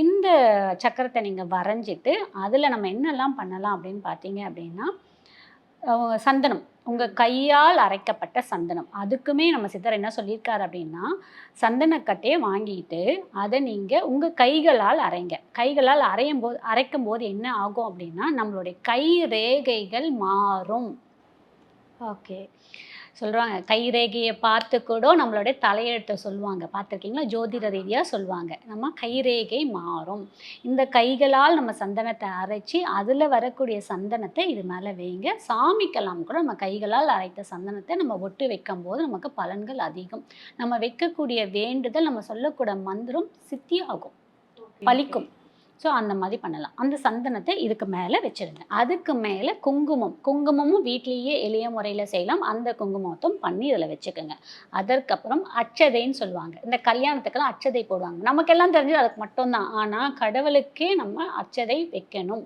இந்த சக்கரத்தை நீங்கள் வரைஞ்சிட்டு அதில் நம்ம என்னெல்லாம் பண்ணலாம் அப்படின்னு பார்த்தீங்க அப்படின்னா, சந்தனம் உங்கள் கையால் அரைக்கப்பட்ட சந்தனம். அதுக்குமே நம்ம சித்தர் என்ன சொல்லியிருக்காரு அப்படின்னா, சந்தனக்கட்டையை வாங்கிட்டு அதை நீங்கள் உங்கள் கைகளால் அரைங்க. கைகளால் அரைக்கும்போது என்ன ஆகும் அப்படின்னா, நம்மளுடைய கை ரேகைகள் மாறும். ஓகே. சொல்றாங்க, கை ரேகைய பார்த்து கூட நம்மளுடைய தலையெழுத்த சொல்லுவாங்க. பார்த்துருக்கீங்களா? ஜோதிட ரீதியா சொல்லுவாங்க. நம்ம கைரேகை மாறும். இந்த கைகளால் நம்ம சந்தனத்த அரைச்சு, அதில வரக்கூடிய சந்தனத்த இது மேல வைங்க. சாமிக்கெல்லாம் கூட நம்ம கைகளால் அரைத்த சந்தனத்த நம்ம ஒட்டு வைக்கும்போது நமக்கு பலன்கள் அதிகம். நம்ம வைக்கக்கூடிய வேண்டுதல், நம்ம சொல்லக்கூட மந்திரம் சித்தியாகும். பலிக்கும். ஸோ அந்த மாதிரி பண்ணலாம். அந்த சந்தனத்தை இதுக்கு மேலே வச்சுருங்க. அதுக்கு மேலே குங்குமமும் வீட்லேயே எளிய முறையில் செய்யலாம். அந்த குங்குமத்தும் பண்ணி இதில் வச்சுக்கோங்க. அதற்கப்புறம் அட்சதைன்னு சொல்லுவாங்க. இந்த கல்யாணத்துக்கெல்லாம் அட்சதை போடுவாங்க. நமக்கெல்லாம் தெரிஞ்சது அதுக்கு மட்டும்தான். ஆனால் கடவுளுக்கே நம்ம அட்சதை வைக்கணும்.